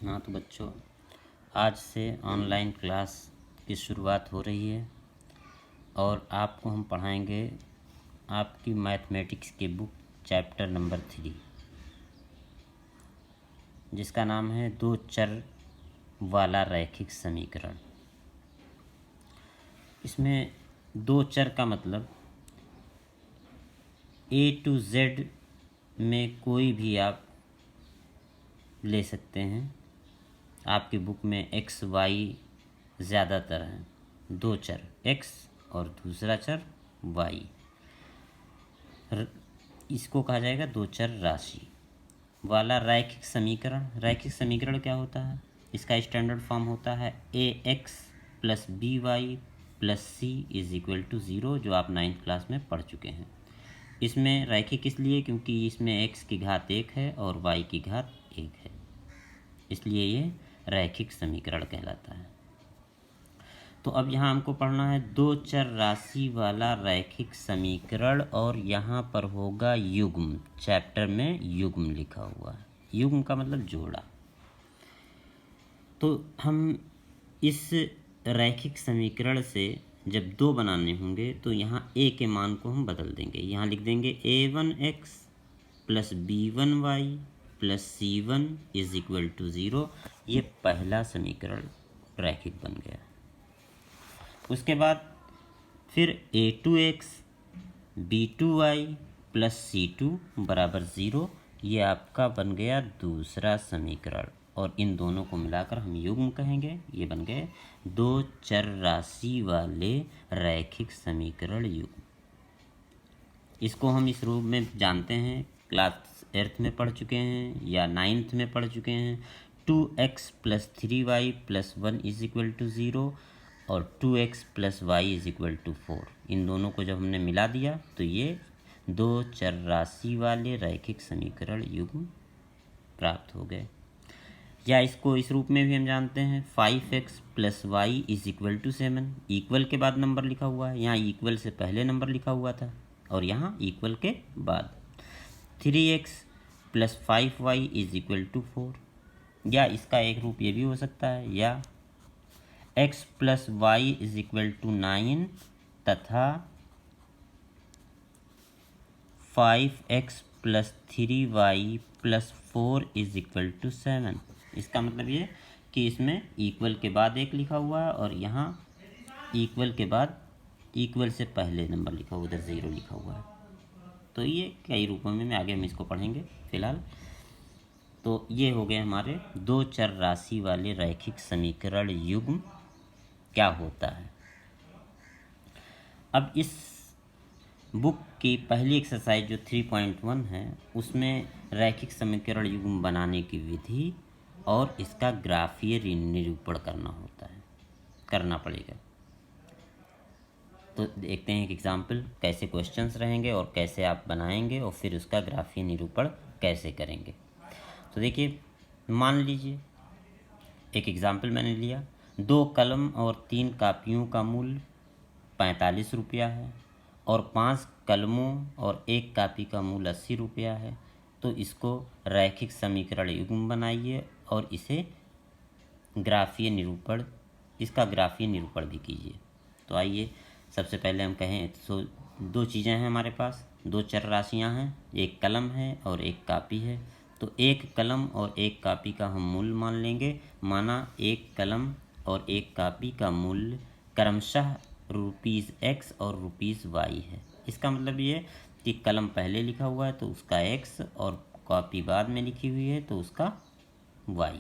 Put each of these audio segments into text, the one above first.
हाँ तो बच्चों, आज से ऑनलाइन क्लास की शुरुआत हो रही है और आपको हम पढ़ाएंगे आपकी मैथमेटिक्स की बुक चैप्टर नंबर 3, जिसका नाम है दो चर वाला रैखिक समीकरण। इसमें दो चर का मतलब A to Z में कोई भी आप ले सकते हैं। आपकी बुक में x y ज़्यादातर हैं, दो चर x और दूसरा चर y। इसको कहा जाएगा दो चर राशि वाला रैखिक समीकरण। रैखिक समीकरण क्या होता है? इसका स्टैंडर्ड फॉर्म होता है ax plus b y plus c is equal to 0, जो आप 9th क्लास में पढ़ चुके हैं। इसमें रैखिक इसलिए क्योंकि इसमें x की घात 1 है और y की घात 1 है, इसलिए ये रैखिक समीकरण कहलाता है। तो अब यहाँ हमको पढ़ना है दो चर राशि वाला रैखिक समीकरण, और यहाँ पर होगा युग्म। चैप्टर में युग्म लिखा हुआ है। युग्म का मतलब जोड़ा। तो हम इस रैखिक समीकरण से जब दो बनाने होंगे तो यहाँ a के मान को हम बदल देंगे। यहाँ लिख देंगे a1x plus b1y plus c1 is equal to 0। ये पहला समीकरण रैखिक बन गया। उसके बाद फिर a2x b2y प्लस c2 बराबर 0, ये आपका बन गया दूसरा समीकरण, और इन दोनों को मिलाकर हम युग्म कहेंगे। ये बन गए दो चर राशि वाले रैखिक समीकरण युग्म। इसको हम इस रूप में जानते हैं, क्लास 8th में पढ़ चुके हैं या 9th में पढ़ चुके हैं। 2x plus 3y plus 1 is equal to 0 और 2x plus y is equal to 4। इन दोनों को जब हमने मिला दिया तो ये दो चर राशि वाले रैखिक समीकरण युग्म प्राप्त हो गए। या इसको इस रूप में भी हम जानते हैं 5x plus y is equal to 7। Equal के बाद नंबर लिखा हुआ है, यहाँ इक्वल से पहले नंबर लिखा हुआ था और यहाँ इक्वल के बाद। 3x plus 5y is equal to 4। या इसका एक रूप ये भी हो सकता है, या x plus y is equal to 9 तथा 5x plus 3y plus 4 is equal to 7। इसका मतलब ये कि इसमें इक्वल के बाद एक लिखा हुआ है और यहाँ इक्वल के बाद इक्वल से पहले नंबर लिखा हुआ, उधर 0 लिखा हुआ है। तो ये कई रूपों में आगे हम इसको पढ़ेंगे। फिलहाल तो ये हो गए हमारे दो चर राशि वाले रैखिक समीकरण युग्म क्या होता है। अब इस बुक की पहली एक्सरसाइज जो 3.1 है, उसमें रैखिक समीकरण युग्म बनाने की विधि और इसका ग्राफीय निरूपण करना पड़ेगा। तो देखते हैं एक एग्जाम्पल, कैसे क्वेश्चंस रहेंगे और कैसे आप बनाएंगे और फिर उसका ग्राफीय निरूपण कैसे करेंगे। तो देखिए, मान लीजिए एक एग्जाम्पल मैंने लिया, 2 कलम और 3 कापियों का मूल्य 45 रुपया है और 5 कलमों और 1 कापी का मूल्य 80 रुपया है। तो इसको रैखिक समीकरण युग्म बनाइए और इसे इसका ग्राफीय निरूपण भी कीजिए। तो आइए सबसे पहले हम कहें तो दो चीज़ें हैं हमारे पास, दो चर राशियां हैं, एक कलम है और एक कापी है। तो एक कलम और एक कापी का हम मूल्य मान लेंगे। माना एक कलम और एक कापी का मूल्य क्रमशः ₹x और ₹y है। इसका मतलब ये कि कलम पहले लिखा हुआ है तो उसका x और कॉपी बाद में लिखी हुई है तो उसका y।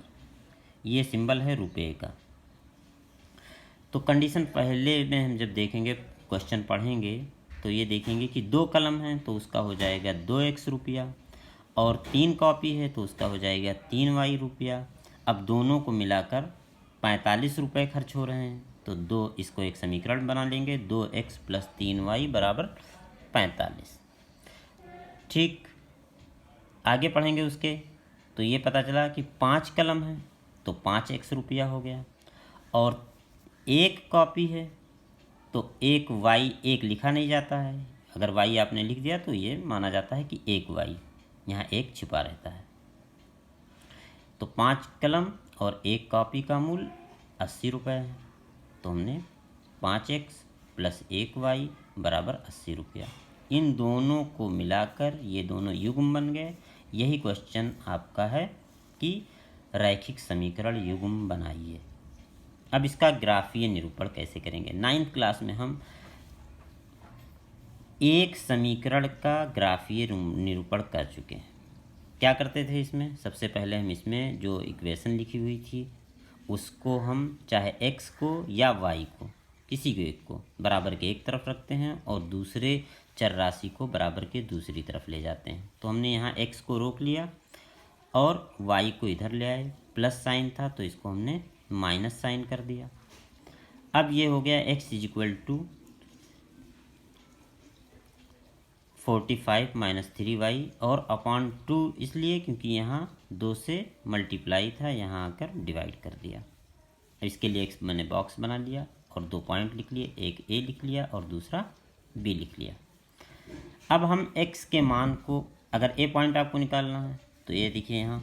ये सिंबल है रुपये का। तो कंडीशन पहले में हम जब देखेंगे, क्वेश्चन पढ़ेंगे तो ये देखेंगे कि 2 कलम हैं तो उसका हो जाएगा 2x रुपया और 3 कॉपी है तो उसका हो जाएगा 3y रुपया। अब दोनों को मिलाकर 45 रुपये खर्च हो रहे हैं तो इसको एक समीकरण बना लेंगे, 2x प्लस 3y बराबर 45। ठीक, आगे पढ़ेंगे उसके तो ये पता चला कि 5 कलम है तो 5x रुपया हो गया और 1 कॉपी है तो 1y, 1 लिखा नहीं जाता है। अगर y आपने लिख दिया तो ये माना जाता है कि 1y, यहाँ 1 छिपा रहता है। तो 5 कलम और 1 कॉपी का मूल्य 80 रुपये है। तो हमने 5x + 1y बराबर 80 रुपया। इन दोनों को मिलाकर ये दोनों युग्म बन गए। यही क्वेश्चन आपका है कि रैखिक समीकरण युग्म बनाइए। अब इसका ग्राफीय निरूपण कैसे करेंगे। 9th क्लास में हम एक समीकरण का ग्राफीय निरूपण कर चुके हैं। क्या करते थे इसमें, सबसे पहले हम इसमें जो इक्वेशन लिखी हुई थी उसको हम चाहे x को या y को, किसी को एक को बराबर के एक तरफ रखते हैं और दूसरे चर राशि को बराबर के दूसरी तरफ ले जाते हैं। तो हमने यहाँ x को रोक लिया और y को इधर ले आए। प्लस साइन था तो इसको हमने माइनस साइन कर दिया। अब ये हो गया x = 45 - 3y और अपॉन 2 इसलिए क्योंकि यहाँ 2 से मल्टीप्लाई था, यहाँ आकर डिवाइड कर दिया। इसके लिए एक मैंने बॉक्स बना लिया और 2 पॉइंट लिख लिए, एक a लिख लिया और दूसरा b लिख लिया। अब हम x के मान को, अगर a पॉइंट आपको निकालना है तो ये देखिए यहाँ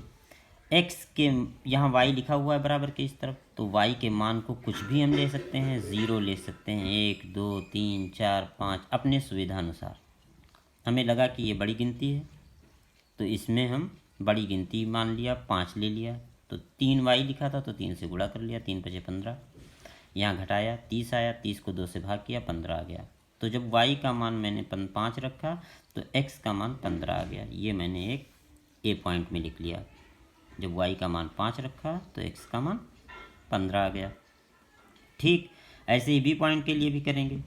x के, यहाँ y लिखा हुआ है बराबर के इस तरफ, तो y के मान को कुछ भी हम ले सकते हैं, 0 ले सकते हैं, 1 2 3 4 5 अपने सुविधा अनुसार। हमें लगा कि ये बड़ी गिनती है तो इसमें हम बड़ी गिनती मान लिया, 5 ले लिया। तो 3y लिखा था तो 3 से गुणा कर लिया, 3 × 5 = 15। यहाँ घटाया 30 आया, 30 को 2 से भाग किया, 15 आ गया। तो जब y का मान मैंने 5 रखा तो x का मान 15 आ गया। ये मैंने एक a पॉइंट में लिख लिया। जब y का मान 5 रखा तो x का मान 15 आ गया। ठीक ऐसे ही b पॉइंट के लिए भी करेंगे।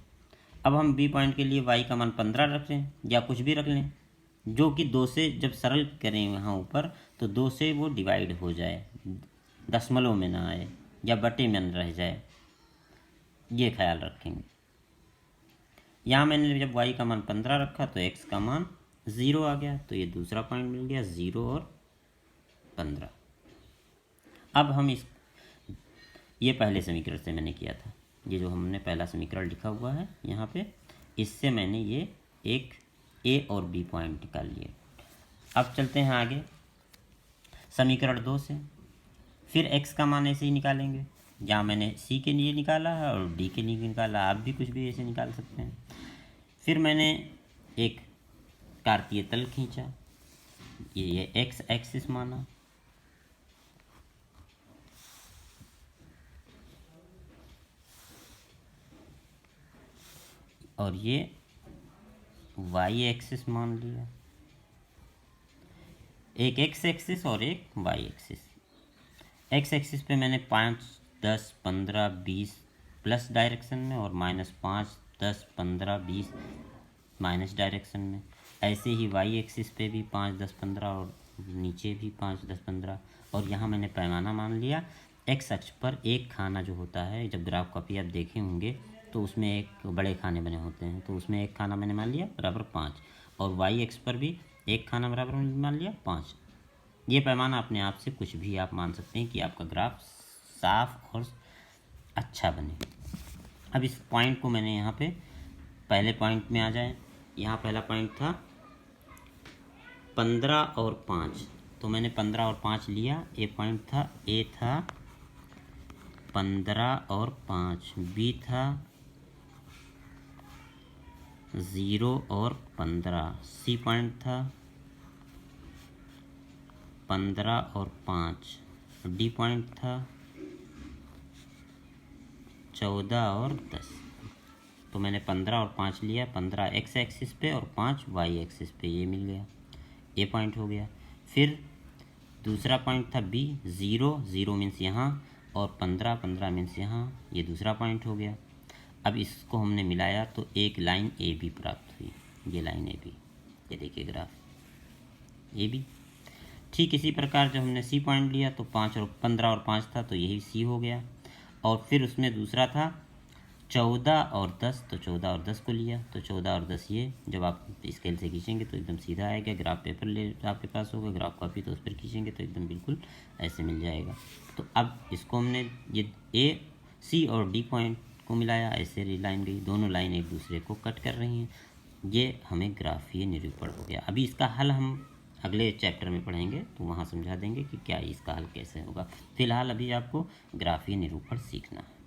अब हम b पॉइंट के लिए y का मान 15 रख लें या कुछ भी रख लें, जो कि 2 से जब सरल करें यहाँ ऊपर तो 2 से वो डिवाइड हो जाए, दशमलव में ना आए या बटे में न रह जाए, ये ख्याल रखेंगे। यहाँ मैंने जब y का मान 15 रखा तो x का मान 0 आ गया, तो ये दूसरा पॉइंट मिल गया, 0 और 15। अब हम ये पहले समीकरण से मैंने किया था, ये जो हमने पहला समीकरण लिखा हुआ है यहाँ पे, इससे मैंने ये एक a और b पॉइंट निकाल लिए। अब चलते हैं आगे समीकरण 2 से। फिर x का मान ऐसे ही निकालेंगे, यहाँ मैंने c के लिए निकाला है और d के लिए निकाला, आप भी कुछ भी ऐसे निकाल सकते हैं। फिर मैंने एक कार्तीय तल खींचा, ये x एक्सिस माना, और ये y एक्सिस मान लिया, एक x एक्सिस और एक y एक्सिस। x एक्सिस पे मैंने 5 10 15 20 प्लस डायरेक्शन में और -5 10 15 20 माइनस डायरेक्शन में। ऐसे ही y एक्सिस पे भी 5 10 15 और नीचे भी 5 10 15। और यहाँ मैंने पैमाना मान लिया, x अक्ष पर एक खाना जो होता है, जब ग्राफ कॉपी आप देखे होंगे तो उसमें एक बड़े खाने बने होते हैं, तो उसमें एक खाना मैंने मान लिया बराबर 5, और y एक्स पर भी एक खाना बराबर मान लिया 5। ये पैमाना अपने आप से कुछ भी आप मान सकते हैं कि आपका ग्राफ साफ और अच्छा बने। अब इस पॉइंट को मैंने यहाँ पे पहले पॉइंट में आ जाए, यहाँ पहला पॉइंट था 15 और 5, तो मैंने 15 और 5 लिया। ए पॉइंट था, ए था 15 और 5, बी था 0 और 15, सी पॉइंट था 15 और 5, डी पॉइंट था 14 और 10। तो मैंने 15 और 5 लिया, 15 x एक्सिस पे और 5 y एक्सिस पे, ये मिल गया, ए पॉइंट हो गया। फिर दूसरा पॉइंट था बी, 0 0 मीन्स यहाँ और 15 15 मीन्स यहाँ, ये दूसरा पॉइंट हो गया। अब इसको हमने मिलाया तो एक लाइन ए बी प्राप्त हुई, ये लाइन ए बी, ये देखिए ग्राफ ए बी। ठीक इसी प्रकार जब हमने सी पॉइंट लिया तो 5 और 15 और 5 था, तो यही सी हो गया। और फिर उसमें दूसरा था 14 और 10, तो 14 और 10 को लिया, तो 14 और 10 ये जब आप स्केल से खींचेंगे तो एकदम सीधा आएगा। ग्राफ पेपर ले आपके पास होगा, ग्राफ कॉपी, तो उस पर खींचेंगे तो एकदम बिल्कुल ऐसे मिल जाएगा। तो अब इसको हमने ये ए सी और डी पॉइंट को मिलाया, ऐसे लाइन गई, दोनों लाइन एक दूसरे को कट कर रही हैं, ये हमें ग्राफीय निरूपण हो गया। अभी इसका हल हम अगले चैप्टर में पढ़ेंगे तो वहाँ समझा देंगे कि क्या इसका हल कैसे होगा। फिलहाल अभी आपको ग्राफीय निरूपण सीखना है।